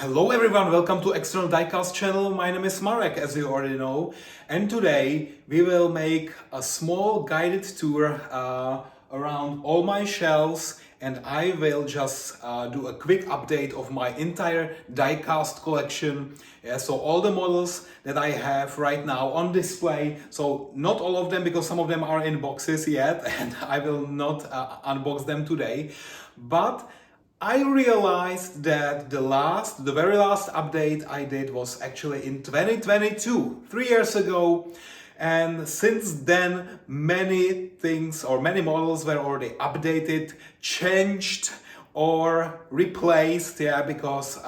Hello everyone, welcome to External Diecast channel. My name is Marek, as you already know, and today we will make a small guided tour around all my shelves, and I will just do a quick update of my entire diecast collection. Yeah, so all the models that I have right now on display, so not all of them because some of them are in boxes yet and I will not unbox them today, but I realized that the very last update I did was actually in 2022, 3 years ago. And since then, many things or many models were already updated, changed, or replaced. Yeah, because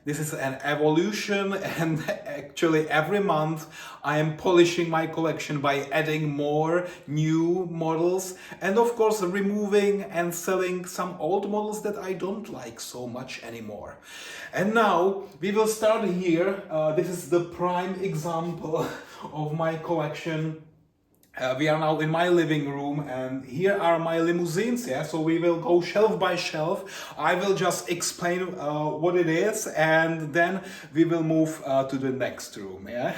this is an evolution, and actually every month I am polishing my collection by adding more new models and of course removing and selling some old models that I don't like so much anymore. And now we will start here. This is the prime example of my collection. We are now in my living room and here are my limousines, yeah, so we will go shelf by shelf. I will just explain what it is and then we will move to the next room, yeah.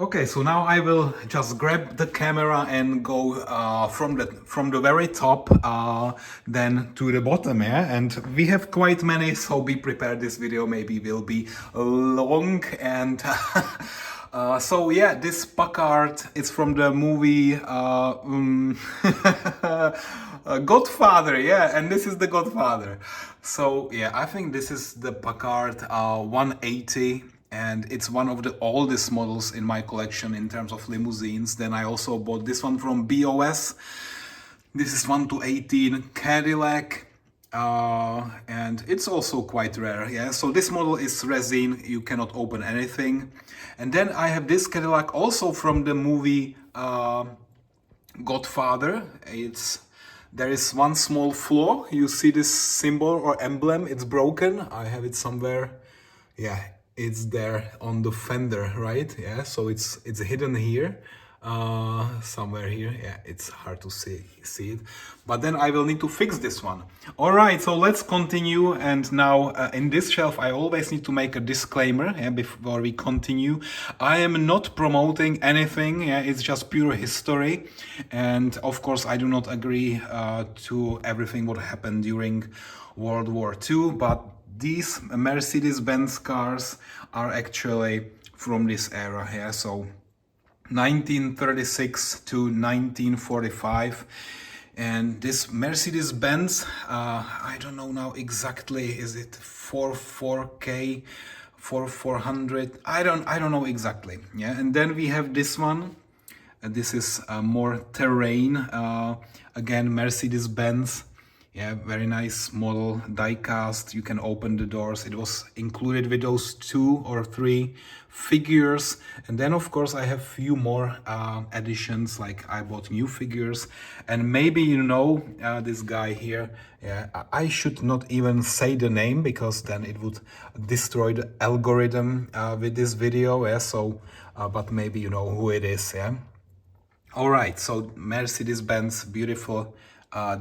Okay, so now I will just grab the camera and go from the very top then to the bottom, yeah. And we have quite many, so be prepared. This video maybe will be long and so yeah, this Packard is from the movie Godfather, yeah, and this is the Godfather. So yeah, I think this is the Packard 180. And it's one of the oldest models in my collection in terms of limousines. Then I also bought this one from BOS. This is 1/18 Cadillac. And it's also quite rare, yeah. So this model is resin, you cannot open anything. And then I have this Cadillac also from the movie Godfather. There is one small flaw. You see this symbol or emblem, it's broken. I have it somewhere. Yeah, it's there on the fender, right? Yeah, so it's hidden here, somewhere here. Yeah, it's hard to see it, but then I will need to fix this one. All right, so let's continue. And now in this shelf I always need to make a disclaimer, yeah, before we continue. I am not promoting anything, yeah, it's just pure history, and of course I do not agree to everything what happened during World War II, but these Mercedes-Benz cars are actually from this era here, yeah? So 1936 to 1945. And this Mercedes-Benz, I don't know now exactly, is it 44K, 4400? I don't know exactly. Yeah, and then we have this one. This is more terrain, again Mercedes-Benz. Yeah, very nice model, die-cast. You can open the doors. It was included with those 2 or 3 figures. And then of course I have few more additions, like I bought new figures. And maybe you know this guy here. Yeah, I should not even say the name because then it would destroy the algorithm with this video. Yeah, so but maybe you know who it is. Yeah. All right, so Mercedes-Benz, beautiful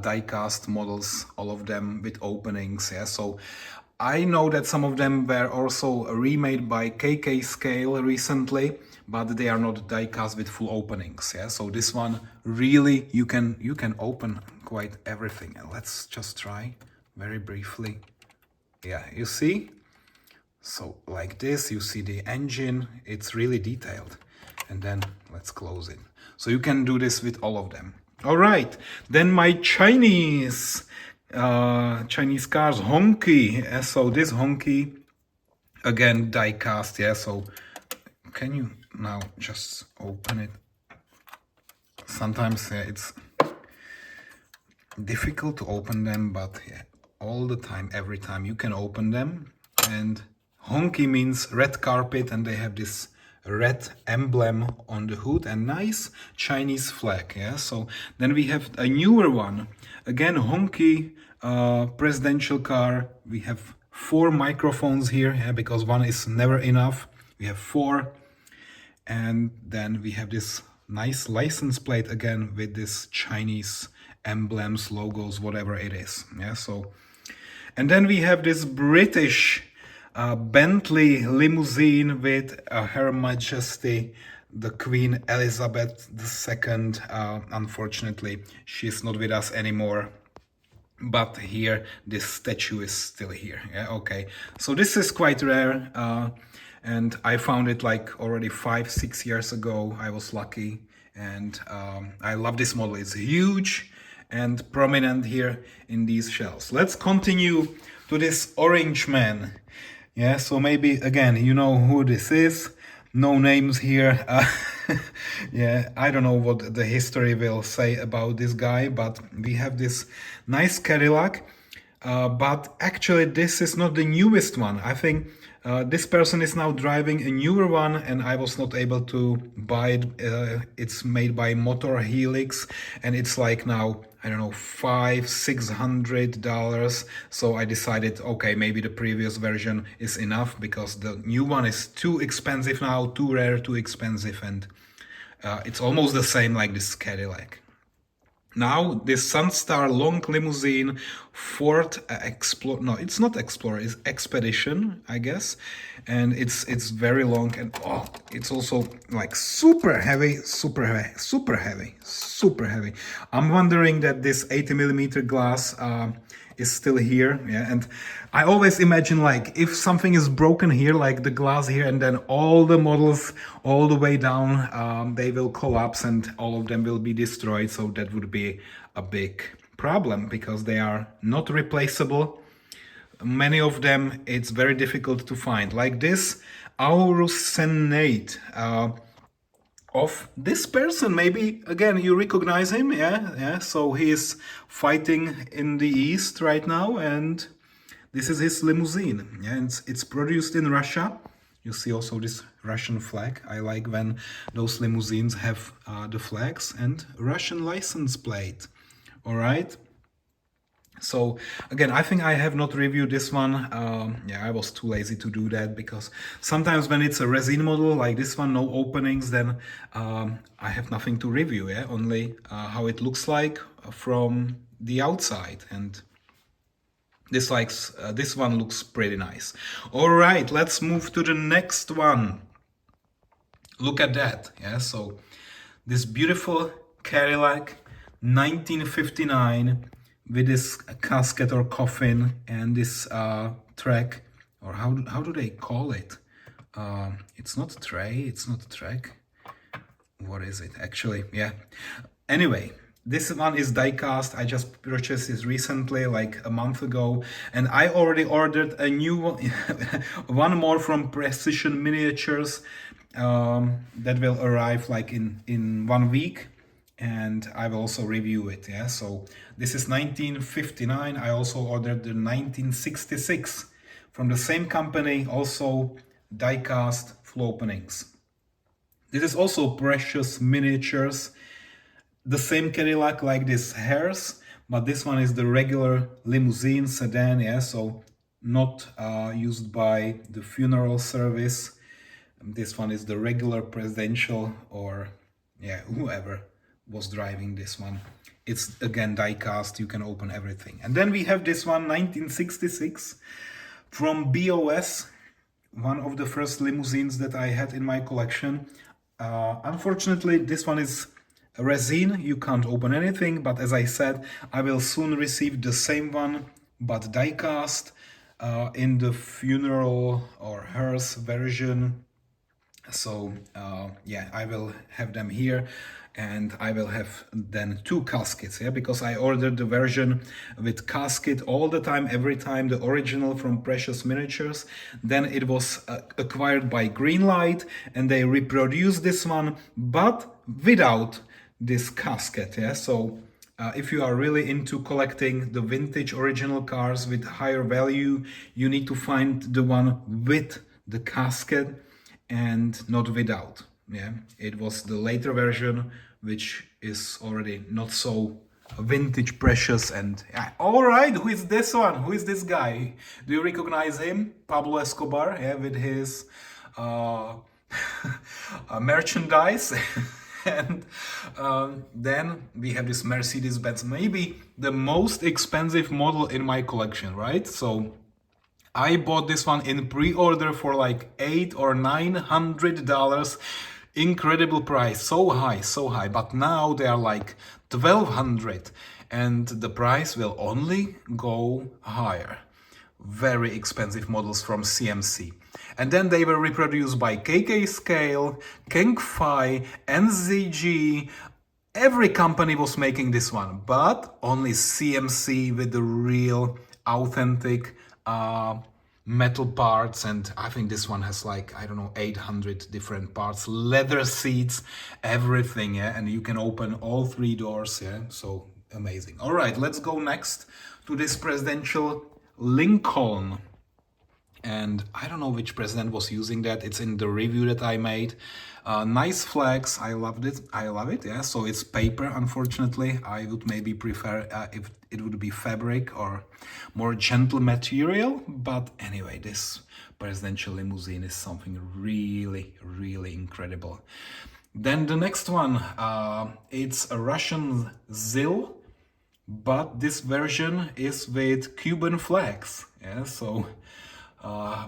die-cast models, all of them with openings. Yeah, so I know that some of them were also remade by KK Scale recently, but they are not die-cast with full openings. Yeah, so this one really you can open quite everything. Let's just try very briefly. Yeah, you see. So like this, you see the engine. It's really detailed. And then let's close it. So you can do this with all of them. All right, then my Chinese cars, Honky. So this Honky, again die cast. Yeah, so can you now just open it? Sometimes it's difficult to open them, but yeah, all the time, every time you can open them. And Honky means red carpet, and they have this red emblem on the hood and nice Chinese flag. Yeah, so then we have a newer one, again Honky presidential car. We have 4 microphones here, yeah, because one is never enough. We have 4, and then we have this nice license plate again with this Chinese emblems, logos, whatever it is. Yeah, so and then we have this British Bentley limousine with Her Majesty the Queen Elizabeth II. Unfortunately, she's not with us anymore. But here, this statue is still here. Yeah, okay. So this is quite rare, and I found it like already 5-6 years ago. I was lucky, and I love this model. It's huge and prominent here in these shells. Let's continue to this orange man. Yeah, so maybe again, you know who this is. No names here. Yeah, I don't know what the history will say about this guy, but we have this nice Cadillac. But actually, this is not the newest one. I think this person is now driving a newer one, and I was not able to buy it. It's made by Motor Helix, and it's like now, I don't know, $500-600. So I decided, okay, maybe the previous version is enough because the new one is too expensive now, too rare, too expensive, and it's almost the same like this Cadillac. Now, this Sunstar long limousine Ford Explorer, no, it's not Explorer, it's Expedition, I guess. And it's very long, and oh, it's also like super heavy, super heavy, super heavy, super heavy. I'm wondering that this 80mm glass is still here. Yeah, and I always imagine like if something is broken here, like the glass here, and then all the models all the way down, they will collapse and all of them will be destroyed. So that would be a big problem because they are not replaceable. Many of them it's very difficult to find, like this Aurus Senate of this person. Maybe again you recognize him. Yeah, so he is fighting in the east right now, and this is his limousine. Yeah, and it's produced in Russia. You see also this Russian flag. I like when those limousines have the flags and Russian license plate. All right. So again, I think I have not reviewed this one. Yeah, I was too lazy to do that because sometimes when it's a resin model like this one, no openings, then I have nothing to review. Yeah, only how it looks like from the outside. And this one looks pretty nice. All right, let's move to the next one. Look at that. Yeah, so this beautiful Cadillac 1959 with this casket or coffin and this track, or how do they call it? It's not a tray, it's not a track. What is it actually? Yeah. Anyway, this one is die-cast. I just purchased this recently, like a month ago, and I already ordered a new one, one more from Precision Miniatures that will arrive like in 1 week. And I will also review it. Yeah, so this is 1959. I also ordered the 1966 from the same company, also die-cast full openings. This is also Precious Miniatures, the same Cadillac like this Hearse, but this one is the regular limousine sedan. Yeah, so not used by the funeral service. This one is the regular presidential, or yeah, whoever was driving this one. It's again die-cast, you can open everything. And then we have this one, 1966, from BOS, one of the first limousines that I had in my collection. Unfortunately, this one is resin, you can't open anything, but as I said, I will soon receive the same one, but die-cast, in the funeral or hearse version. So yeah, I will have them here, and I will have then 2 caskets, yeah, because I ordered the version with casket all the time, every time, the original from Precious Miniatures. Then it was acquired by Greenlight, and they reproduced this one, but without this casket, yeah. So if you are really into collecting the vintage original cars with higher value, you need to find the one with the casket and not without. Yeah, it was the later version, which is already not so vintage precious. And all right, who is this one? Who is this guy? Do you recognize him? Pablo Escobar, yeah, with his merchandise. And then we have this Mercedes-Benz, maybe the most expensive model in my collection, right? So I bought this one in pre-order for like $800 or $900. Incredible price, so high. But now they are like 1,200, and the price will only go higher. Very expensive models from CMC. And then they were reproduced by KK Scale, Kengfi, NZG. Every company was making this one, but only CMC with the real authentic metal parts. And I think this one has like, I don't know, 800 different parts, leather seats, everything, yeah. And you can open all 3 doors, yeah. So amazing. All right, let's go next to this presidential Lincoln. And I don't know which president was using that. It's in the review that I made. Nice flags. I loved it. I love it. Yeah. So it's paper. Unfortunately, I would maybe prefer if it would be fabric or more gentle material. But anyway, this presidential limousine is something really, really incredible. Then the next one, it's a Russian ZIL, but this version is with Cuban flags. Yeah. So.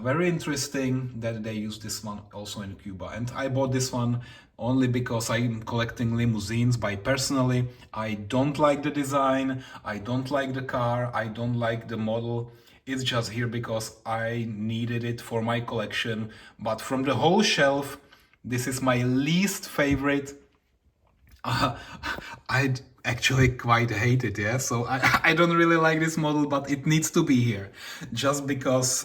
Very interesting that they use this one also in Cuba. And I bought this one only because I'm collecting limousines. By personally, I don't like the design, I don't like the car, I don't like the model. It's just here because I needed it for my collection. But from the whole shelf, this is my least favorite. I actually quite hate it, yeah. So I don't really like this model, but it needs to be here, just because,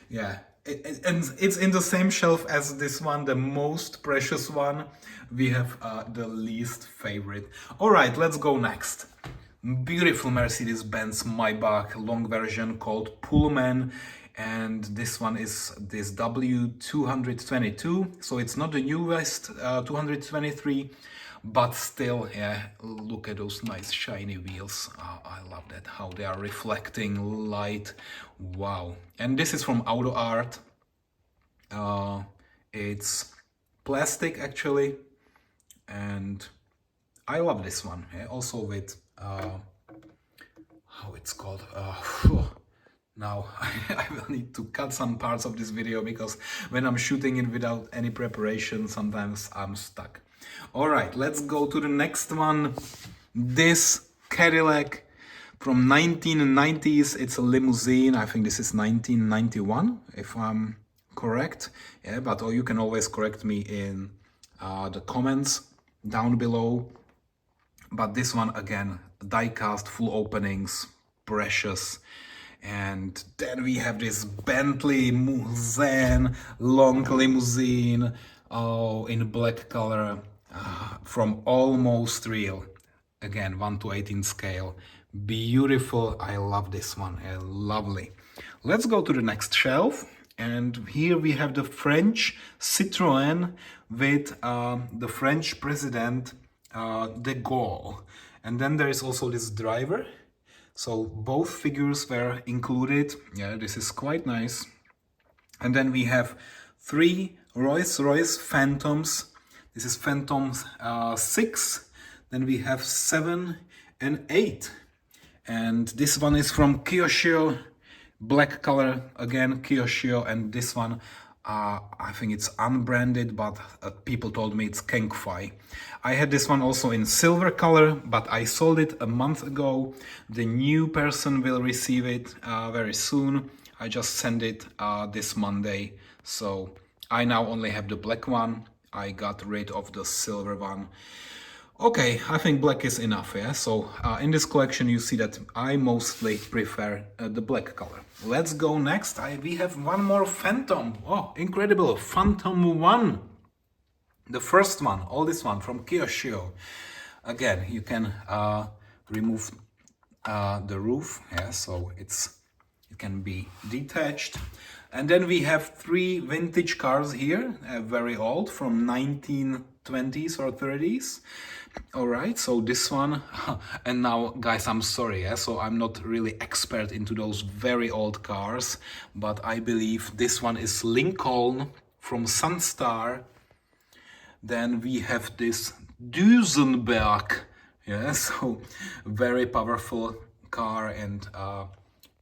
yeah. And it's in the same shelf as this one, the most precious one. We have the least favorite. All right, let's go next. Beautiful Mercedes-Benz Maybach long version called Pullman. And this one is this W222, so it's not the newest 223, but still, yeah, look at those nice shiny wheels. I love that, how they are reflecting light. Wow. And this is from Auto Art. It's plastic actually, and I love this one. Yeah, also with how it's called. Now I will need to cut some parts of this video because when I'm shooting it without any preparation, sometimes I'm stuck. All right, let's go to the next one. This Cadillac from 1990s. It's a limousine. I think this is 1991, if I'm correct. Yeah, but you can always correct me in the comments down below. But this one again, die-cast, full openings, precious. And then we have this Bentley Musen long limousine, in black color, from Almost Real. Again, 1:18 scale. Beautiful. I love this one. Lovely. Let's go to the next shelf. And here we have the French Citroën with the French president de Gaulle. And then there is also this driver. So both figures were included. Yeah, this is quite nice. And then we have 3 Rolls-Royce Phantoms. This is Phantom 6. Then we have 7 and 8. And this one is from Kyosho. Black color, again, Kyosho. And this one, I think it's unbranded, but people told me it's Kengfi. I had this one also in silver color, but I sold it a month ago. The new person will receive it very soon. I just sent it this Monday. So I now only have the black one. I got rid of the silver one. Okay, I think black is enough, yeah? So in this collection you see that I mostly prefer the black color. Let's go next. We have one more Phantom. Oh, incredible. Phantom 1. The first one, all this one from Kyosho. Again, you can remove the roof, yeah, so it can be detached. And then we have 3 vintage cars here, very old, from 1920s or 30s. All right, so this one, and now guys, I'm sorry, yeah, so I'm not really expert into those very old cars, but I believe this one is Lincoln from Sunstar. Then we have this Duesenberg, yeah, so very powerful car, and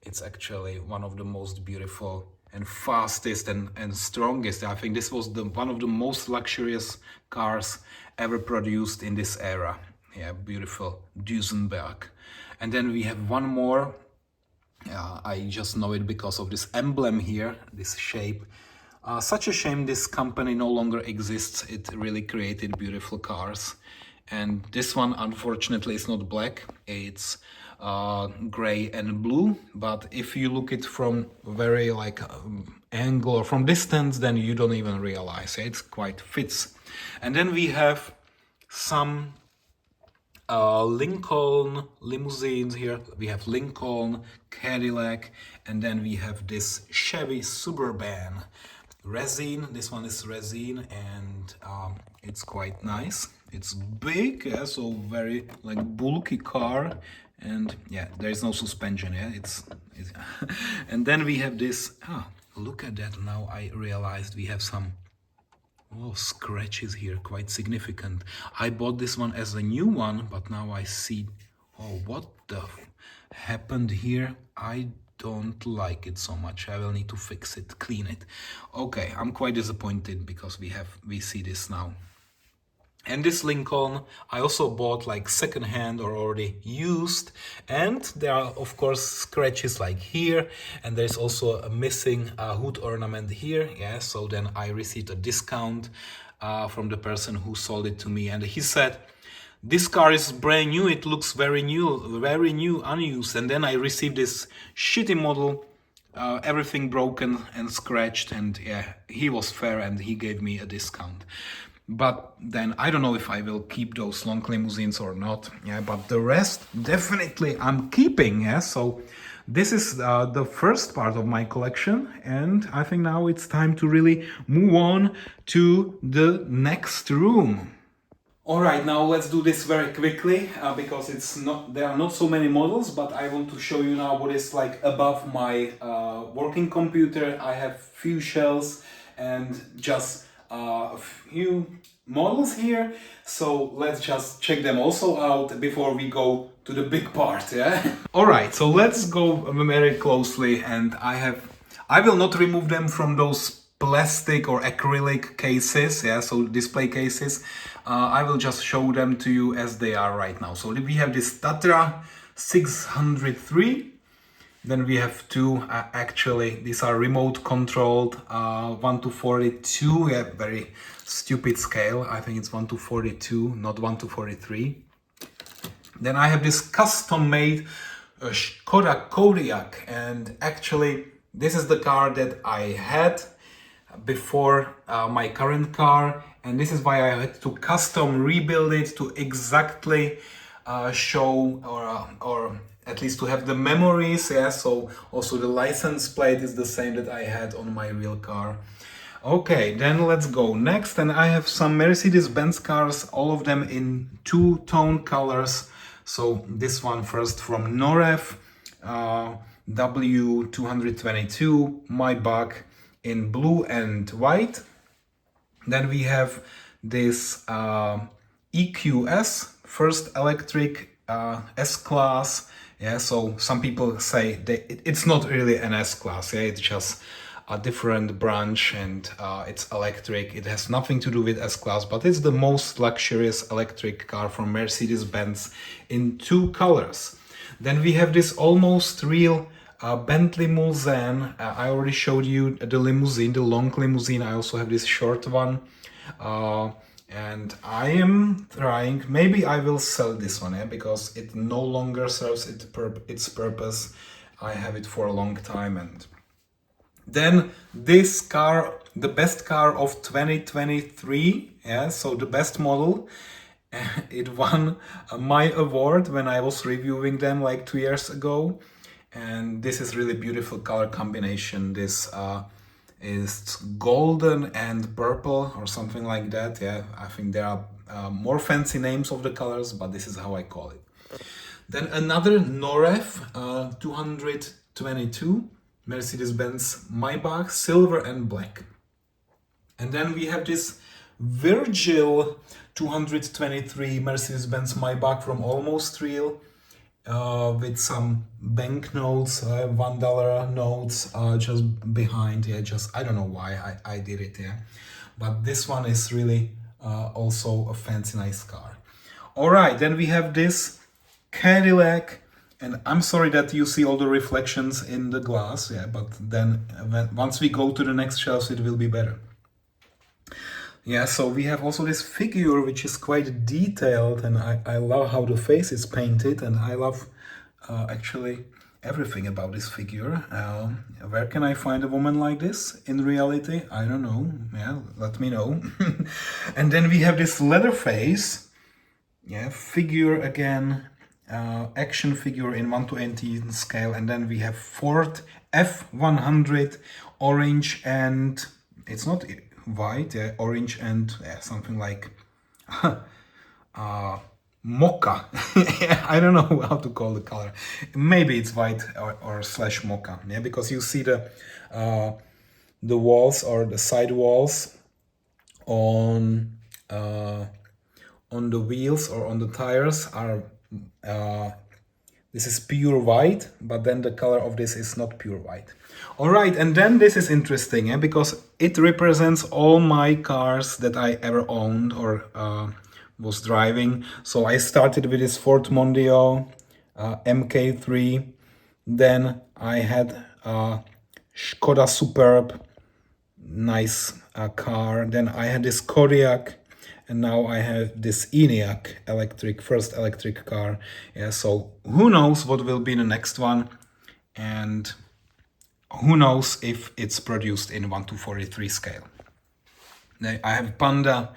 It's actually one of the most beautiful and fastest and strongest. I think this was one of the most luxurious cars ever produced in this era. Yeah, beautiful Duesenberg. And then we have one more. I just know it because of this emblem here, this shape. Such a shame this company no longer exists. It really created beautiful cars. And this one, unfortunately, is not black. It's gray and blue. But if you look it from very angle or from distance, then you don't even realize it quite fits. And then we have some Lincoln limousines here. We have Lincoln, Cadillac, and then we have this Chevy Suburban. Resin, this one is resin, and it's quite nice. It's big, yeah, so very bulky car, and yeah, there is no suspension. Yeah, it's and then we have this. Look at that! Now I realized we have some scratches here, quite significant. I bought this one as a new one, but now I see, what the happened here? I don't like it so much. I will need to fix it, clean it. Okay, I'm quite disappointed because we see this now. And this Lincoln I also bought second hand or already used, and there are of course scratches like here, and there's also a missing hood ornament here. Yeah, so then I received a discount from the person who sold it to me, and he said this car is brand new, it looks very new, unused. And then I received this shitty model, everything broken and scratched, and yeah, he was fair and he gave me a discount. But then I don't know if I will keep those long limousines or not. Yeah, but the rest definitely I'm keeping. Yeah, so this is the first part of my collection, and I think now it's time to really move on to the next room. All right, now let's do this very quickly because there are not so many models, but I want to show you now what is above my working computer. I have few shelves and just a few models here, so let's just check them also out before we go to the big part. Yeah. All right, so let's go very closely, and I will not remove them from those plastic or acrylic cases, yeah, so display cases. I will just show them to you as they are right now. So we have this Tatra 603. Then we have two, actually, these are remote controlled, 1 to 42, yeah, very stupid scale. I think it's 1 to 42, not 1 to 43. Then I have this custom made Skoda Kodiaq, and actually this is the car that I had before my current car, and this is why I had to custom rebuild it to exactly show or at least to have the memories. Yeah, so also the license plate is the same that I had on my real car. Okay, then let's go next, and I have some Mercedes-Benz cars, all of them in two-tone colors. So this one first from Norev, W222 Maybach in blue and white. Then we have this EQS, first electric S-Class. Yeah, so some people say it's not really an S-Class, yeah, it's just a different branch, and it's electric. It has nothing to do with S-Class, but it's the most luxurious electric car from Mercedes-Benz in two colors. Then we have this almost real Bentley Mulsanne. I already showed you the limousine, the long limousine. I also have this short one. And I am trying, maybe I will sell this one, yeah, because it no longer serves its purpose. I have it for a long time. And then this car, the best car of 2023, yeah, so the best model. It won my award when I was reviewing them 2 years ago. And this is really beautiful color combination. This is golden and purple or something like that. Yeah, I think there are more fancy names of the colors, but this is how I call it. Then another Norev 222 Mercedes-Benz Maybach, silver and black. And then we have this Virgil 223 Mercedes-Benz Maybach from Almost Real with some banknotes, $1 notes just behind. Yeah, just I don't know why I did it. Yeah, but this one is really also a fancy, nice car. All right, then we have this Cadillac, and I'm sorry that you see all the reflections in the glass. Yeah, but then once we go to the next shelves, it will be better. Yeah, so we have also this figure which is quite detailed, and I love how the face is painted, and I love actually everything about this figure. Where can I find a woman like this in reality? I don't know. Yeah, let me know. And then we have this leather face. Yeah, figure again, action figure in 1:18 scale, and then we have Ford F100 orange, and it's not white, orange and something like mocha. I don't know how to call the color. Maybe it's white or slash mocha. Yeah, because you see the walls or the side walls on the wheels or on the tires are this is pure white, but then the color of this is not pure white. All right, and then this is interesting, because it represents all my cars that I ever owned or was driving. So I started with this Ford Mondeo MK3, then I had Skoda Superb, nice car. Then I had this Kodiaq, and now I have this ENIAC first electric car. Yeah, so who knows what will be the next one, and who knows if it's produced in 1:43 scale. I have Panda,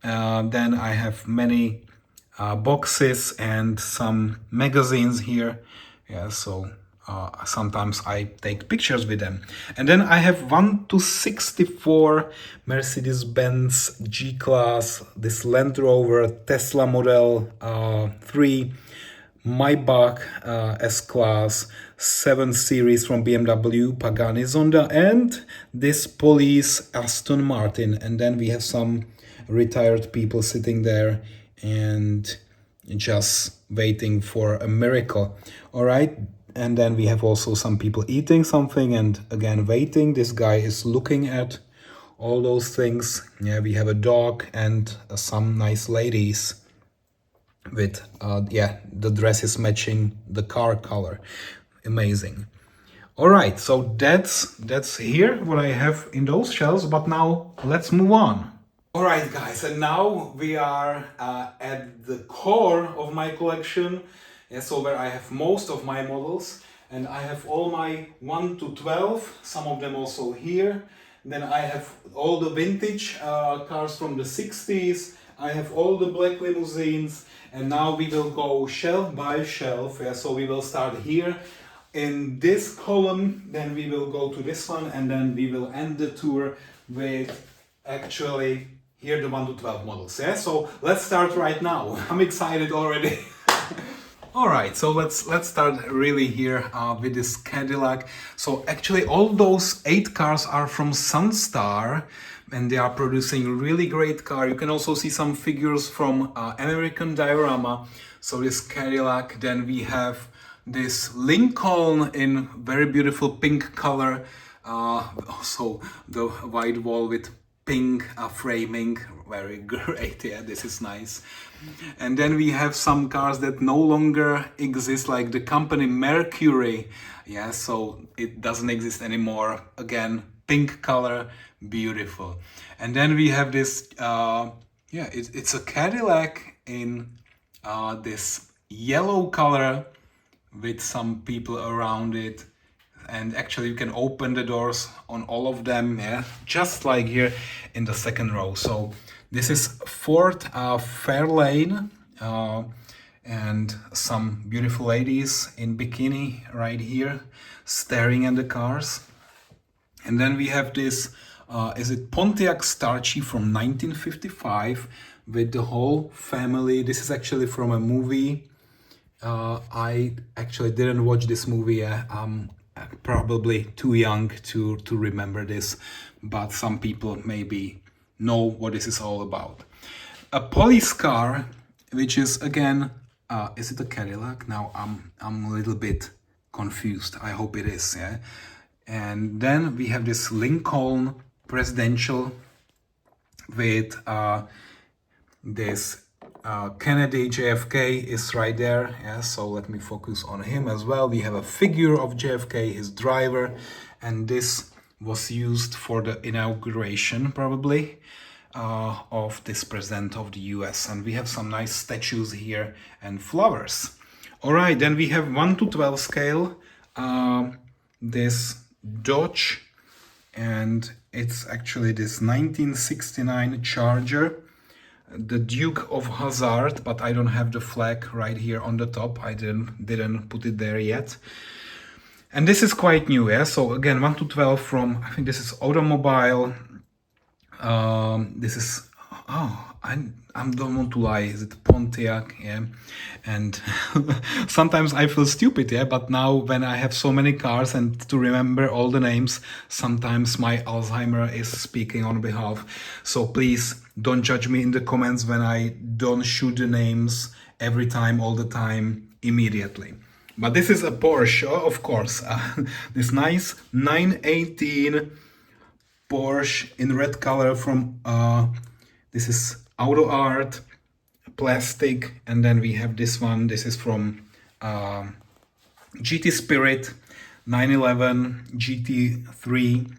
then I have many boxes and some magazines here. Yeah, so sometimes I take pictures with them. And then I have 1:64 Mercedes-Benz G-Class, this Land Rover, Tesla Model 3, Maybach S-Class, 7 Series from BMW, Pagani Zonda, and this Police Aston Martin. And then we have some retired people sitting there and just waiting for a miracle. All right. And then we have also some people eating something and again waiting. This guy is looking at all those things. Yeah, we have a dog and some nice ladies with the dress is matching the car color. Amazing. All right, so that's here what I have in those shelves, but now let's move on. All right, guys, and now we are at the core of my collection. Yeah, so where I have most of my models, and I have all my 1 to 12, some of them also here. Then I have all the vintage cars from the 60s. I have all the black limousines, and now we will go shelf by shelf. Yeah, so we will start here in this column, then we will go to this one, and then we will end the tour with actually here the 1 to 12 models. Yeah, so let's start right now. I'm excited already. All right, so let's start really here with this Cadillac. So actually all those 8 cars are from Sunstar, and they are producing really great car. You can also see some figures from American Diorama. So this Cadillac, then we have this Lincoln in very beautiful pink color. Also the white wall with pink framing, very great. Yeah, this is nice. And then we have some cars that no longer exist, like the company Mercury. Yeah, so it doesn't exist anymore. Again, pink color, beautiful. And then we have this it's a Cadillac in this yellow color with some people around it. And actually you can open the doors on all of them, yeah, just like here in the second row. So this is Ford Fairlane, and some beautiful ladies in bikini right here staring at the cars. And then we have this is it Pontiac Starchy from 1955 with the whole family. This is actually from a movie. I actually didn't watch this movie. I'm probably too young to remember this, but some people maybe know what this is all about. A police car, which is again Is it a Cadillac? Now I'm a little bit confused. I hope it is, yeah. And then we have this Lincoln Presidential with this Kennedy JFK is right there. Yeah, so let me focus on him as well. We have a figure of JFK, his driver, and this was used for the inauguration probably of this president of the US. And we have some nice statues here and flowers. All right, then we have 1 to 12 scale, this Dodge, and it's actually this 1969 Charger, the Duke of Hazzard, but I don't have the flag right here on the top. I didn't put it there yet. And this is quite new, yeah. So again, 1 to 12 from, I think this is Automobile. This is, oh, I don't want to lie, is it Pontiac? Yeah. And sometimes I feel stupid, yeah, but now when I have so many cars and to remember all the names, sometimes my Alzheimer is speaking on behalf. So please don't judge me in the comments when I don't shoot the names every time, all the time, immediately. But this is a Porsche, of course. This nice 918 Porsche in red color from, this is Auto Art, plastic, and then we have this one. This is from GT Spirit 911 GT3,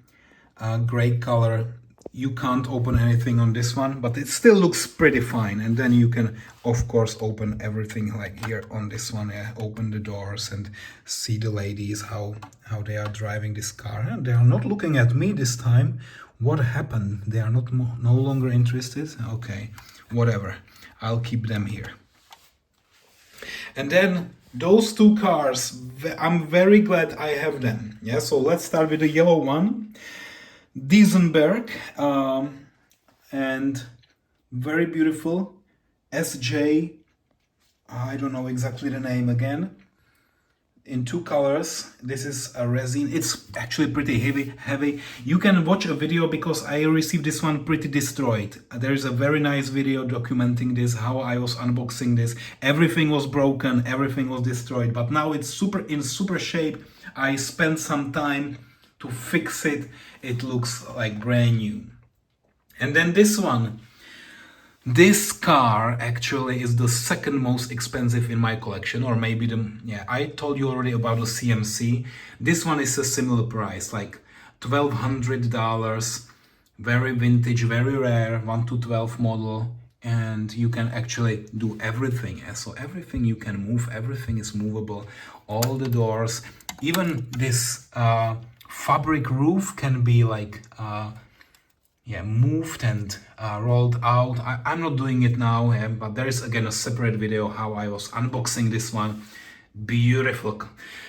gray color. You can't open anything on this one, but it still looks pretty fine. And then you can, of course, open everything like here on this one. Yeah, open the doors and see the ladies, how they are driving this car. And they are not looking at me this time. What happened? They are no longer interested? Okay, whatever. I'll keep them here. And then those two cars, I'm very glad I have them. Yeah, so let's start with the yellow one. Duesenberg, and very beautiful SJ, I don't know exactly the name again, in 2 colors. This is a resin. It's actually pretty heavy. You can watch a video because I received this one pretty destroyed. There is a very nice video documenting this, how I was unboxing this. Everything was broken, everything was destroyed, but now it's in super shape. I spent some time to fix it. It looks like brand new. And then this one. This car actually is the second most expensive in my collection, or maybe I told you already about the CMC. This one is a similar price, like $1,200, very vintage, very rare, 1 to 12 model, and you can actually do everything. So everything you can move, everything is movable, all the doors, even this fabric roof can be like moved and rolled out. I'm not doing it now, but there is again a separate video how I was unboxing this one. Beautiful.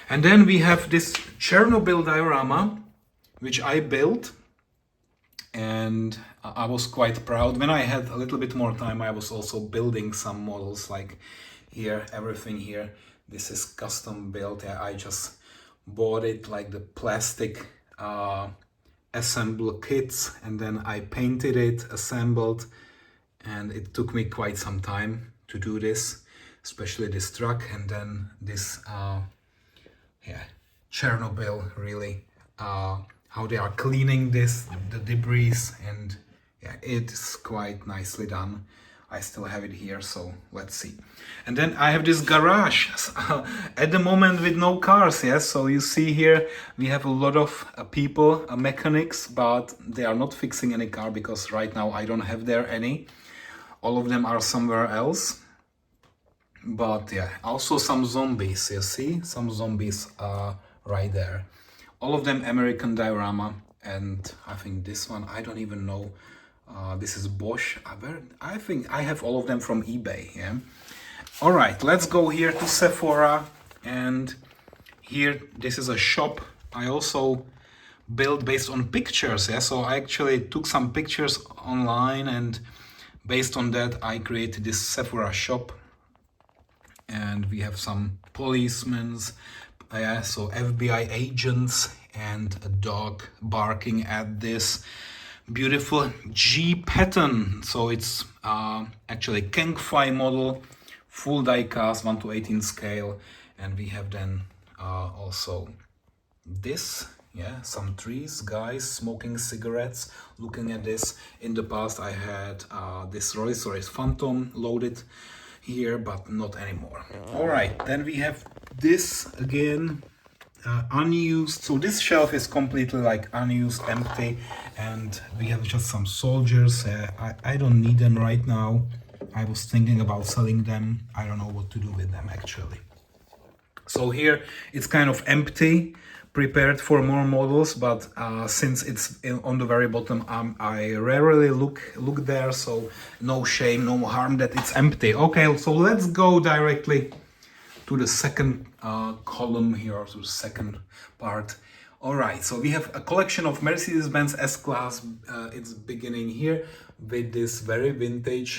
And then we have this Chernobyl diorama, which I built, and I was quite proud. When I had a little bit more time, I was also building some models, like here, everything here. This is custom built. I just bought it, like the plastic assemble kits, and then I painted it, assembled, and it took me quite some time to do this, especially this truck. And then this Chernobyl, really, how they are cleaning this, the debris, and yeah, it's quite nicely done. I still have it here, so let's see. And then I have this garage at the moment with no cars, yes. So you see here we have a lot of people, mechanics, but they are not fixing any car because right now I don't have there any. All of them are somewhere else. But yeah, also some zombies, you see? Some zombies are right there. All of them American diorama, and I think this one, I don't even know. This is Bosch. I think I have all of them from eBay. Yeah. All right, let's go here to Sephora, and here this is a shop I also built based on pictures. Yeah, so I actually took some pictures online, and based on that I created this Sephora shop. And we have some policemen, so FBI agents, and a dog barking at this beautiful G pattern. So it's actually Kangfei model full die cast 1:18 scale, and we have then also this, yeah, some trees, guys smoking cigarettes, looking at this. In the past I had this Rolls-Royce Phantom loaded here, but not anymore. All right, then we have this again, unused. So this shelf is completely like unused, empty, and we have just some soldiers. I don't need them right now. I was thinking about selling them. I don't know what to do with them actually. So here it's kind of empty, prepared for more models, but since it's on the very bottom, I rarely look there, so no shame, no harm that it's empty. Okay, so let's go directly to the second column here, to the second part. All right, so we have a collection of Mercedes-Benz S-Class. It's beginning here with this very vintage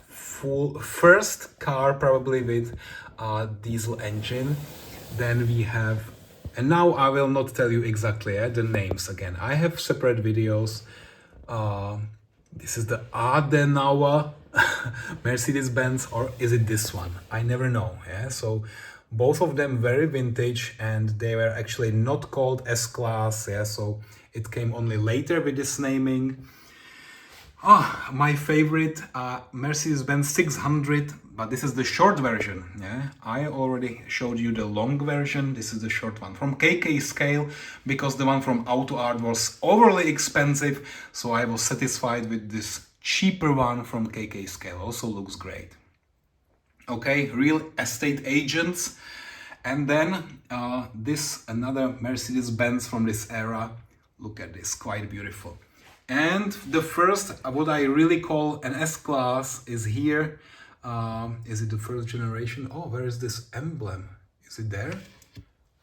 full first car, probably with diesel engine. Then we have, and now I will not tell you exactly the names again. I have separate videos. This is the Adenauer Mercedes-Benz, or is it this one? I never know. Yeah, so both of them very vintage, and they were actually not called S-Class. Yeah, so it came only later with this naming. My favorite Mercedes-Benz 600, but this is the short version. Yeah, I already showed you the long version. This is the short one from KK scale, because the one from Auto Art was overly expensive, so I was satisfied with this cheaper one from KK scale. Also looks great. Okay, real estate agents. And then this another Mercedes-Benz from this era. Look at this, quite beautiful. And the first, what I really call an S-Class is here. Is it the first generation? Oh, where is this emblem? Is it there?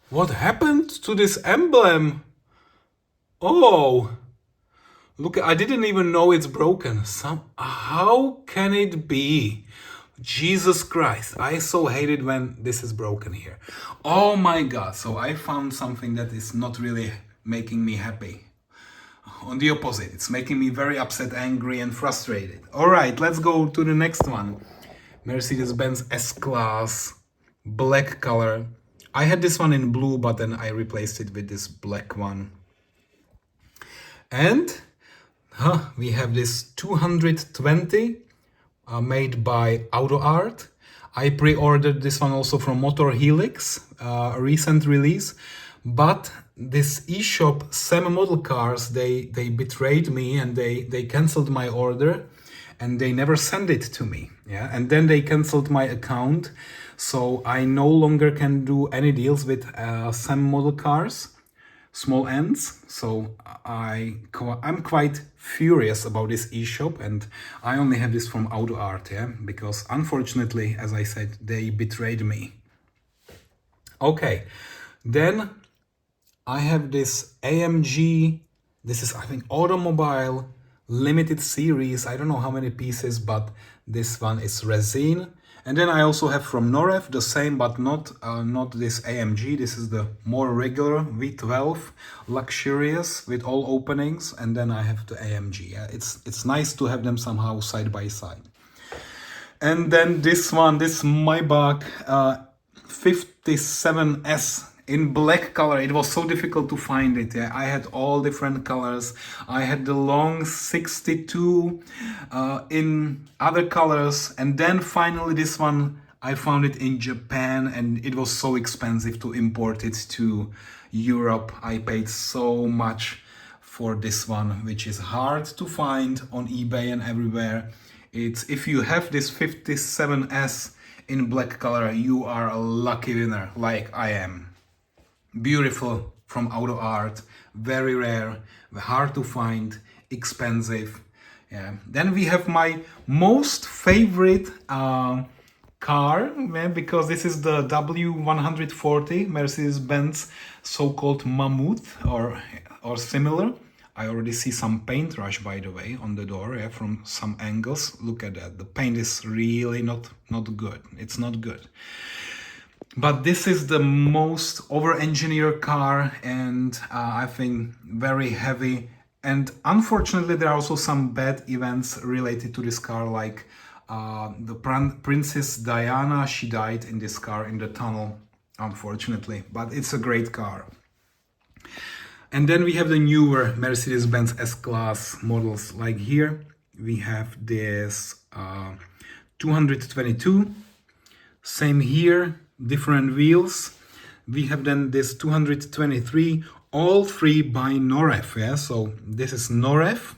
What happened to this emblem? Oh, look, I didn't even know it's broken. How can it be? Jesus Christ, I so hate it when this is broken here. Oh my God, so I found something that is not really making me happy. On the opposite, it's making me very upset, angry, and frustrated. All right, let's go to the next one. Mercedes-Benz S-Class, black color. I had this one in blue, but then I replaced it with this black one. And we have this 220 made by Auto Art. I pre-ordered this one also from Motor Helix, a recent release. But this eShop Sam Model Cars, they betrayed me, and they canceled my order, and they never sent it to me. Yeah, and then they canceled my account, so I no longer can do any deals with Sam Model Cars, small ends. So I'm quite furious about this eShop, and I only have this from Auto Art, yeah, because unfortunately, as I said, they betrayed me. Okay, then I have this AMG, this is I think Automobile limited series. I don't know how many pieces, but this one is resin. And then I also have from Noref the same, but not this AMG. This is the more regular V12 luxurious with all openings, and then I have the AMG. Yeah, it's nice to have them somehow side by side. And then this one, this Maybach 57S in black color. It was so difficult to find it. Yeah, I had all different colors. I had the long 62 in other colors, and then finally this one I found it in Japan, and it was so expensive to import it to Europe. I paid so much for this one, which is hard to find on eBay and everywhere. It's, if you have this 57S in black color, you are a lucky winner, like I am. Beautiful, from Auto Art, very rare, hard to find, expensive. Yeah. Then we have my most favorite car, because this is the W140 Mercedes-Benz, so-called Mammoth or similar. I already see some paint rush, by the way, on the door, yeah, from some angles. Look at that. The paint is really not good. It's not good. But this is the most over-engineered car, and I think very heavy. And unfortunately, there are also some bad events related to this car, like Princess Diana, she died in this car in the tunnel, unfortunately, but it's a great car. And then we have the newer Mercedes-Benz S-Class models. Like here, we have this 222. Same here, different wheels. We have then this 223, all three by Noref. Yeah, so this is Noref.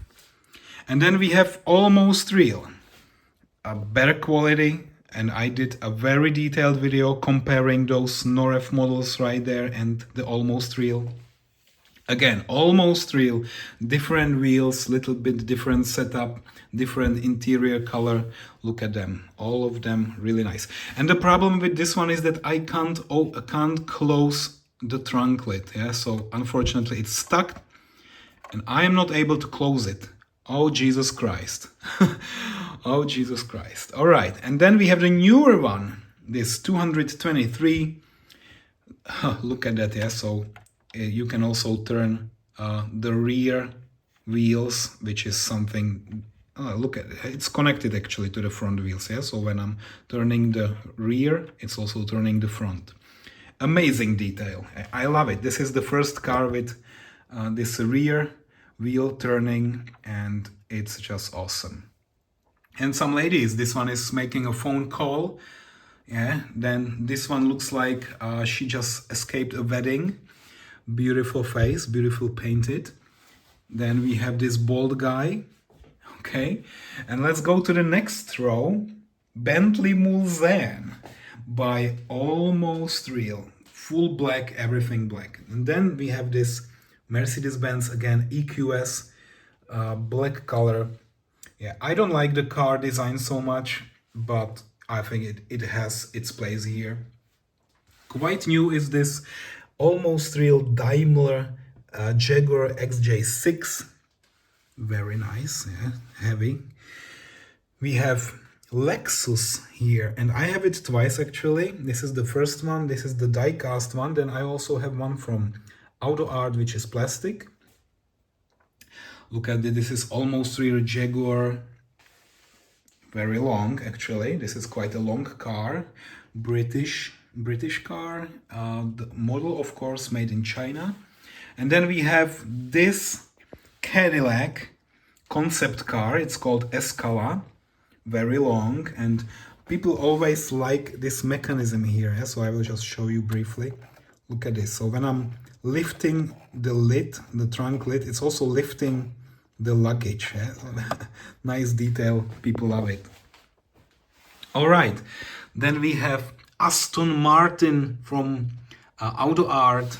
And then we have Almost Real, a better quality. And I did a very detailed video comparing those Noref models right there and the Almost Real. Again, Almost Real, different wheels, little bit different setup, different interior color. Look at them, all of them really nice. And the problem with this one is that I can't close the trunk lid. Yeah, so unfortunately it's stuck and I am not able to close it. Oh, Jesus Christ. Oh, Jesus Christ. All right, and then we have the newer one, this 223. Look at that, yeah, so you can also turn the rear wheels, which is something, look at it, it's connected actually to the front wheels, yeah, so when I'm turning the rear, it's also turning the front. Amazing detail, I love it. This is the first car with this rear wheel turning, and it's just awesome. And some ladies, this one is making a phone call, yeah, then this one looks like she just escaped a wedding. Beautiful face, beautiful painted. Then we have this bald guy. Okay, and let's go to the next row. Bentley Mulsanne by Almost Real. Full black, everything black. And then we have this Mercedes-Benz, again, EQS, black color. Yeah, I don't like the car design so much, but I think it has its place here. Quite new is this Almost Real Daimler Jaguar XJ6. Very nice, yeah, heavy. We have Lexus here, and I have it twice actually. This is the first one, this is the die-cast one. Then I also have one from Auto Art, which is plastic. Look at it, this is Almost Real Jaguar. Very long actually, this is quite a long car. British car, the model of course made in China. And then we have this Cadillac concept car, it's called Escala, very long, and people always like this mechanism here, yeah? So I will just show you briefly. Look at this, so when I'm lifting the lid, the trunk lid, it's also lifting the luggage, yeah? Nice detail, people love it. All right, then we have Aston Martin from Auto Art.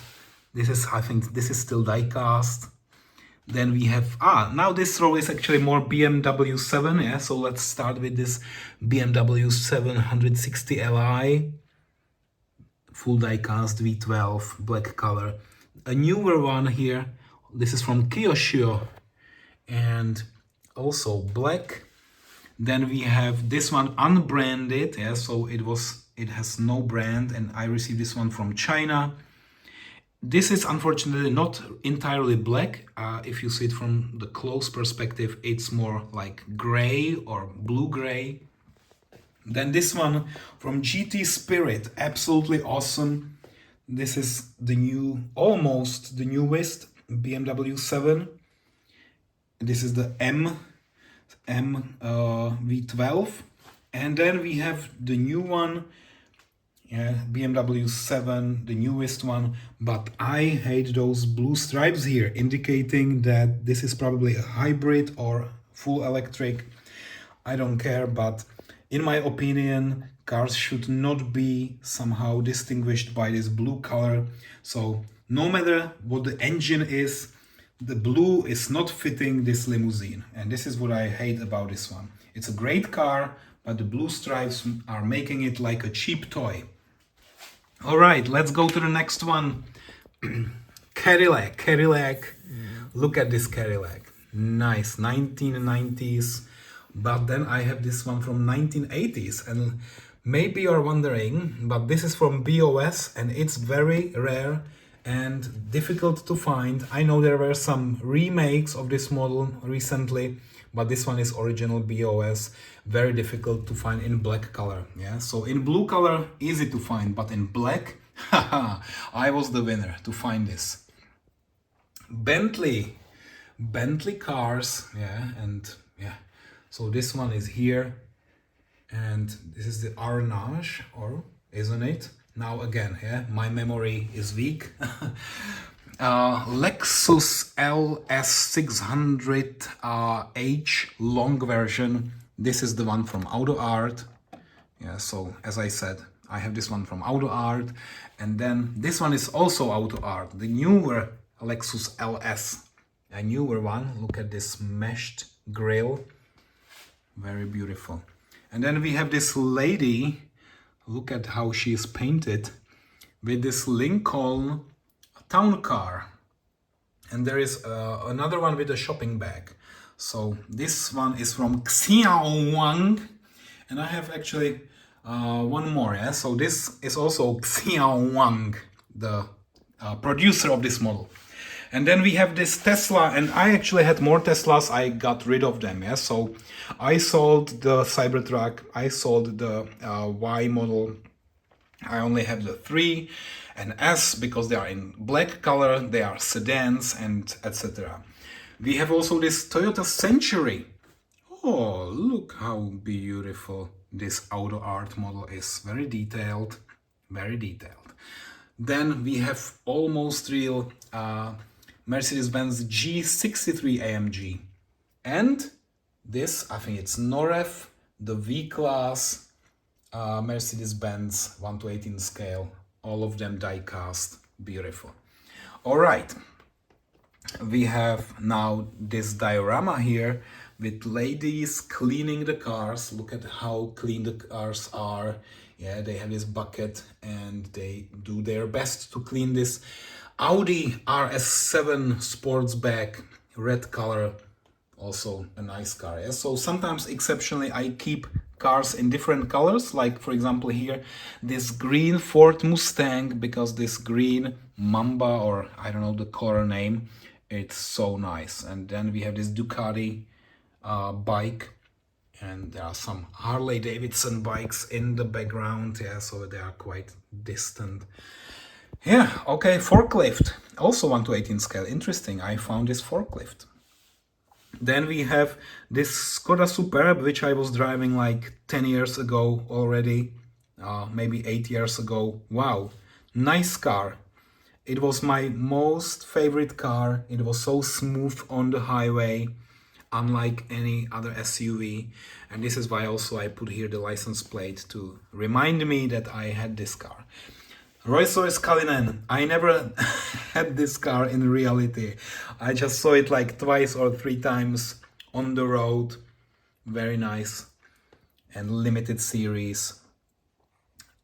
This is, I think this is still die-cast. Then we have, now this row is actually more BMW 7, yeah, so let's start with this BMW 760 Li. Full die-cast V12, black color. A newer one here, this is from Kyosho, and also black. Then we have this one unbranded, yeah, so it has no brand, and I received this one from China. This is unfortunately not entirely black. If you see it from the close perspective, it's more like gray or blue-gray. Then this one from GT Spirit, absolutely awesome. This is the new, almost the newest BMW 7. This is the M V12. And then we have the new one, yeah, BMW 7, the newest one, but I hate those blue stripes here, indicating that this is probably a hybrid or full electric. I don't care, but in my opinion, cars should not be somehow distinguished by this blue color. So no matter what the engine is, the blue is not fitting this limousine. And this is what I hate about this one. It's a great car, but the blue stripes are making it like a cheap toy. All right, let's go to the next one. Cadillac. Look at this Cadillac. Nice, 1990s. But then I have this one from 1980s. And maybe you're wondering, but this is from BOS and it's very rare. and difficult to find. I know there were some remakes of this model recently, but this one is original BOS, very difficult to find in black color. Yeah, so in blue color, easy to find, but in black, haha, I was the winner to find this. Bentley cars, yeah, and yeah, so this one is here, and this is the Arnage, or isn't it? Now again, yeah, my memory is weak. Lexus LS600H long version. This is the one from Auto Art. Yeah, so as I said, I have this one from Auto Art, and then this one is also Auto Art, the newer Lexus LS, a newer one. Look at this meshed grille, very beautiful. And then we have this lady, look at how she is painted, with this Lincoln town car. And there is another one with a shopping bag. So this one is from Xiaowang, and I have actually one more, yeah? So this is also Xiaowang, the producer of this model. And then we have this Tesla, and I actually had more Teslas, I got rid of them, yeah? So I sold the Cybertruck, I sold the Y model, I only have the 3 and S because they are in black color, they are sedans and etc. We have also this Toyota Century. Oh, look how beautiful this Auto Art model is, very detailed, very detailed. Then we have almost real Mercedes-Benz G63 AMG. And this, I think it's Noref, the V-Class Mercedes-Benz 1/18 scale. All of them die-cast, beautiful. All right, we have now this diorama here with ladies cleaning the cars. Look at how clean the cars are. Yeah, they have this bucket and they do their best to clean this Audi RS7 Sportsback, red color, also a nice car. Yeah? So sometimes exceptionally I keep cars in different colors, like for example here this green Ford Mustang, because this green Mamba, or I don't know the color name, it's so nice. And then we have this Ducati bike, and there are some Harley Davidson bikes in the background, yeah, so they are quite distant. Yeah, okay, forklift, also 1/18 scale, interesting, I found this forklift. Then we have this Skoda Superb, which I was driving like 10 years ago already, maybe 8 years ago. Wow, nice car. It was my most favorite car. It was so smooth on the highway, unlike any other SUV. And this is why also I put here the license plate to remind me that I had this car. Rolls-Royce Cullinan. I never had this car in reality. I just saw it like twice or 3 times on the road. Very nice. And limited series.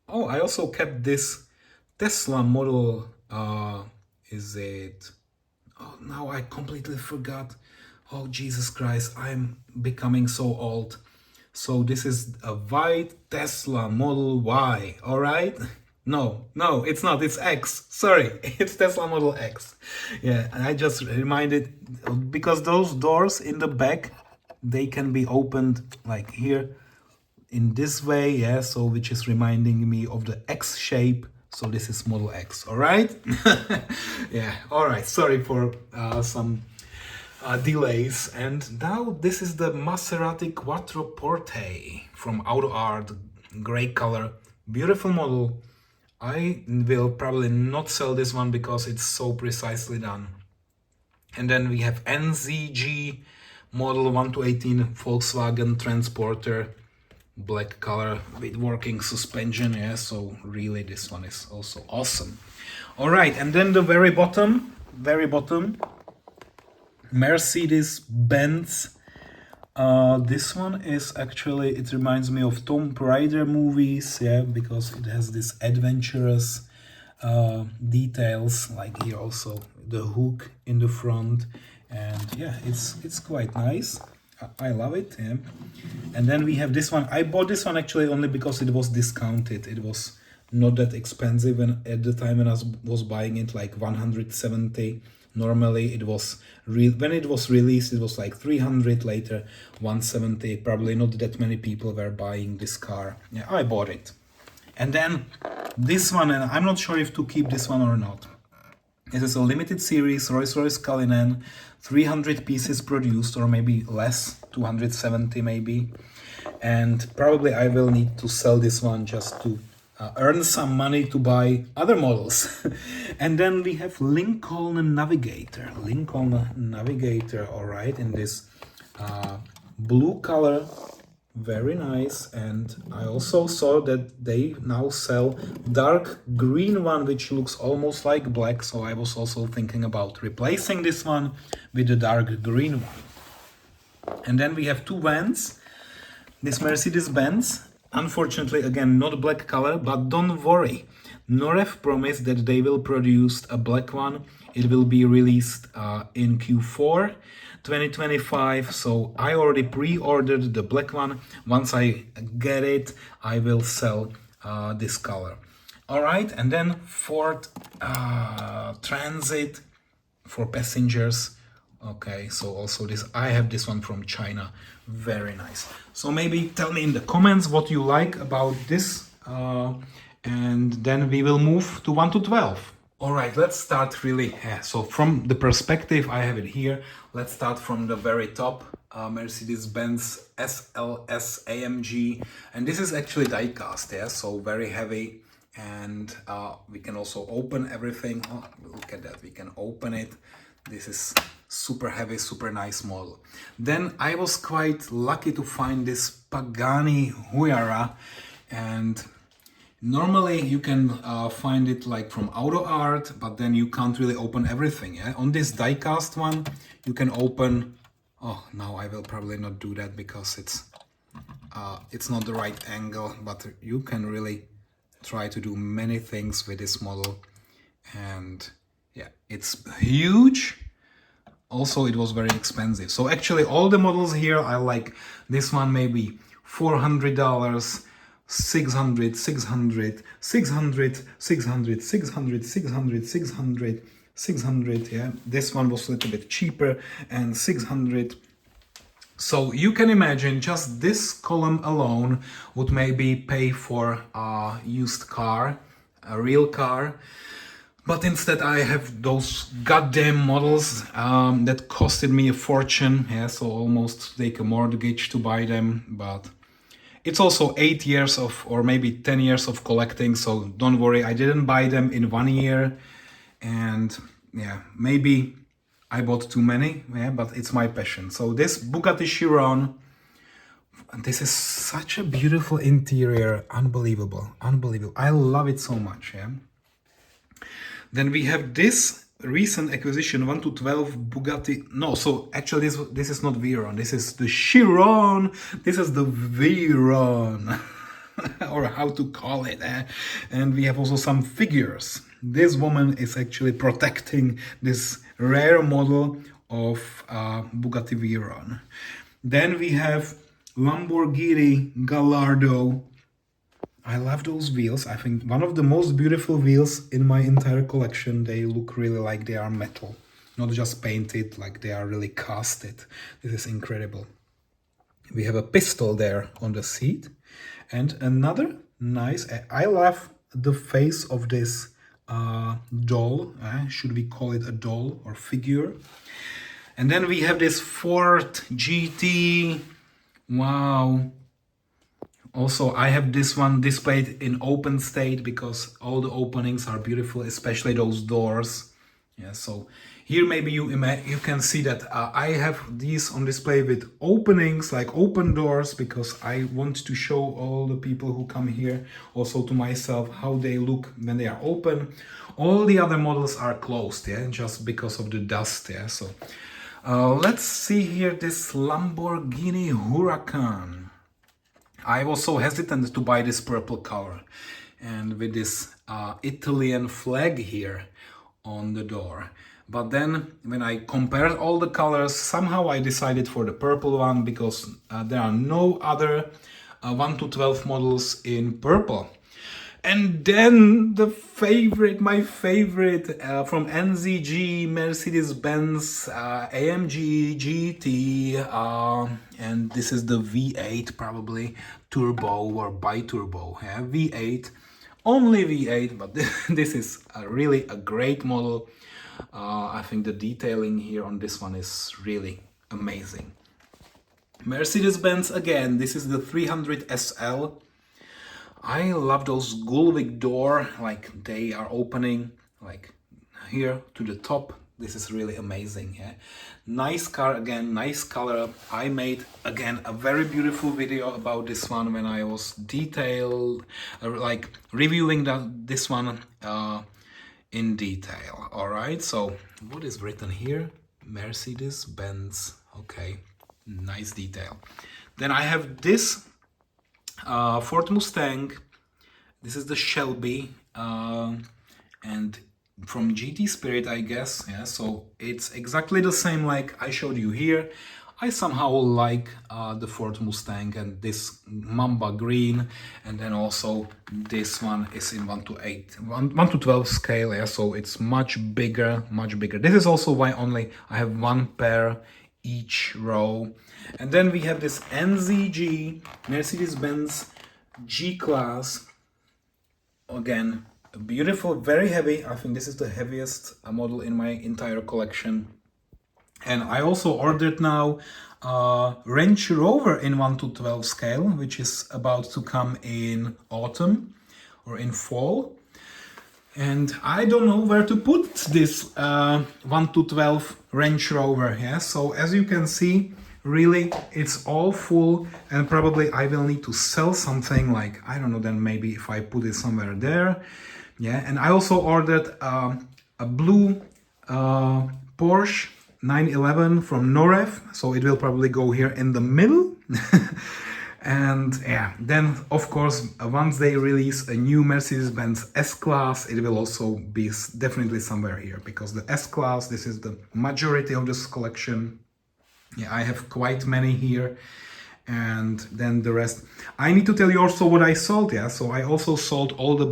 Oh, I also kept this Tesla model. Is it? Oh, now I completely forgot. Oh, Jesus Christ, I'm becoming so old. So this is a white Tesla Model Y, all right? No, it's not, it's X, sorry, it's Tesla Model X. Yeah, and I just reminded, because those doors in the back, they can be opened like here, in this way, yeah, so which is reminding me of the X shape, so this is Model X, all right? Yeah, all right, sorry for some delays. And now this is the Maserati Quattroporte from Auto Art, gray color, beautiful model. I will probably not sell this one because it's so precisely done. And then we have NZG model 1/18 Volkswagen Transporter, black color with working suspension. Yeah, so really this one is also awesome. All right, and then the very bottom, Mercedes-Benz. This one is actually, it reminds me of Tomb Raider movies, yeah, because it has this adventurous details, like here also the hook in the front, and yeah, it's quite nice. I love it, yeah. And then we have this one. I bought this one actually only because it was discounted. It was not that expensive, and at the time when I was buying it, like 170. Normally it was when it was released, it was like 300, later 170. Probably not that many people were buying this car. Yeah, I bought it. And then this one, and I'm not sure if to keep this one or not. It is a limited series Rolls-Royce Cullinan, 300 pieces produced, or maybe less, 270 maybe. And probably I will need to sell this one just to earn some money to buy other models. And then we have Lincoln Navigator. Lincoln Navigator, all right, in this blue color. Very nice. And I also saw that they now sell dark green one, which looks almost like black. So I was also thinking about replacing this one with the dark green one. And then we have two vans. This Mercedes-Benz, unfortunately, again, not black color, but don't worry. Noref promised that they will produce a black one. It will be released in Q4 2025. So I already pre-ordered the black one. Once I get it, I will sell this color. All right, and then Ford Transit for passengers. Okay, so also this, I have this one from China. Very nice. So maybe tell me in the comments what you like about this, and then we will move to 1 to 12. All right, let's start really. So from the perspective, I have it here. Let's start from the very top. Mercedes-Benz SLS AMG, and this is actually die-cast, yeah, so very heavy. And we can also open everything. Oh, look at that, we can open it. This is super heavy, super nice model. Then I was quite lucky to find this Pagani Huayra, and normally you can find it like from Auto Art, but then you can't really open everything. Yeah? On this die-cast one, you can open. Oh, now I will probably not do that because it's not the right angle, but you can really try to do many things with this model. And yeah, it's huge. Also, it was very expensive. So actually all the models here, I like this one maybe $400, 600, 600, 600, 600, 600, 600, 600, 600. Yeah, this one was a little bit cheaper, and 600. So you can imagine just this column alone would maybe pay for a used car, a real car. But instead I have those goddamn models that costed me a fortune. Yeah, so almost take a mortgage to buy them. But it's also 8 years of, or maybe 10 years of collecting. So don't worry, I didn't buy them in 1 year. And yeah, maybe I bought too many, yeah, but it's my passion. So this Bugatti Chiron, this is such a beautiful interior, unbelievable, unbelievable. I love it so much, yeah. Then we have this recent acquisition, 1 to 12 Bugatti. No, so actually this is not Veyron, this is the Chiron. This is the Veyron, or how to call it. And we have also some figures. This woman is actually protecting this rare model of Bugatti Veyron. Then we have Lamborghini Gallardo. I love those wheels. I think one of the most beautiful wheels in my entire collection. They look really like they are metal, not just painted, like they are really casted. This is incredible. We have a pistol there on the seat. And another nice, I love the face of this doll. Should we call it a doll or figure? And then we have this Ford GT. Wow. Also, I have this one displayed in open state because all the openings are beautiful, especially those doors. Yeah, so here maybe you can see that I have these on display with openings, like open doors, because I want to show all the people who come here, also to myself, how they look when they are open. All the other models are closed, yeah, just because of the dust, yeah. So let's see here this Lamborghini Huracan. I was so hesitant to buy this purple color, and with this Italian flag here on the door. But then when I compared all the colors, somehow I decided for the purple one, because there are no other 1 to 12 models in purple. And then the favorite, my favorite from NZG, Mercedes-Benz AMG GT, and this is the V8, probably turbo or bi-turbo, yeah, V8, only V8, but this is really a great model. I think the detailing here on this one is really amazing. Mercedes-Benz again, this is the 300 SL. I love those Gullwig door, like they are opening like here to the top. This is really amazing. Yeah, nice car again, nice color. I made again a very beautiful video about this one when I was detailed, like reviewing this one in detail. All right, so what is written here? Mercedes-Benz. Okay, nice detail. Then I have this Ford Mustang. This is the Shelby, and from GT Spirit, I guess. Yeah, so it's exactly the same like I showed you here. I somehow like the Ford Mustang and this Mamba green, and then also this one is in 1:12 scale. Yeah, so it's much bigger, much bigger. This is also why only I have one pair each row. And then we have this NZG Mercedes-Benz G-Class. Again, beautiful, very heavy. I think this is the heaviest model in my entire collection. And I also ordered now Range Rover in 1:12 scale, which is about to come in autumn or in fall. And I don't know where to put this 1:12 Range Rover. Yeah, so as you can see, really it's all full, and probably I will need to sell something, like I don't know, then maybe if I put it somewhere there. Yeah, and I also ordered a blue Porsche 911 from Noref, so it will probably go here in the middle. And yeah, then of course once they release a new Mercedes-Benz S-Class, it will also be definitely somewhere here, because the S-Class, this is the majority of this collection. Yeah, I have quite many here, and then the rest. I need to tell you also what I sold. Yeah, so I also sold all the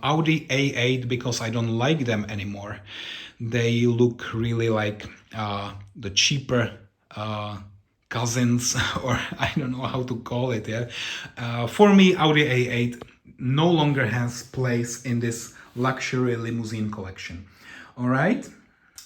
Audi A8 because I don't like them anymore. They look really like the cheaper cousins, or I don't know how to call it. Yeah, for me, Audi A8 no longer has place in this luxury limousine collection. All right.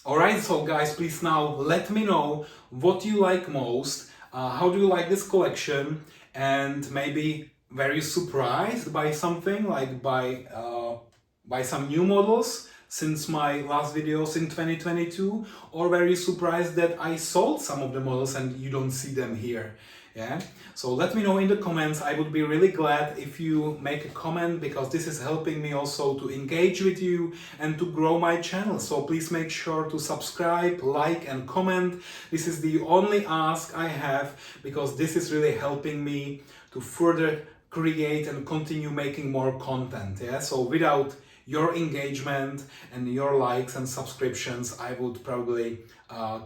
Alright, so guys, please now let me know what you like most, how do you like this collection, and maybe were you surprised by something, like by some new models since my last videos in 2022, or were you surprised that I sold some of the models and you don't see them here? Yeah, so let me know in the comments. I would be really glad if you make a comment, because this is helping me also to engage with you and to grow my channel. So please make sure to subscribe, like and comment. This is the only ask I have, because this is really helping me to further create and continue making more content. Yeah, so without your engagement and your likes and subscriptions, I would probably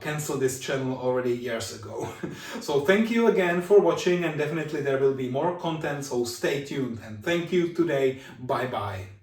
cancel this channel already years ago. So thank you again for watching, and definitely there will be more content, so stay tuned, and thank you today. Bye bye.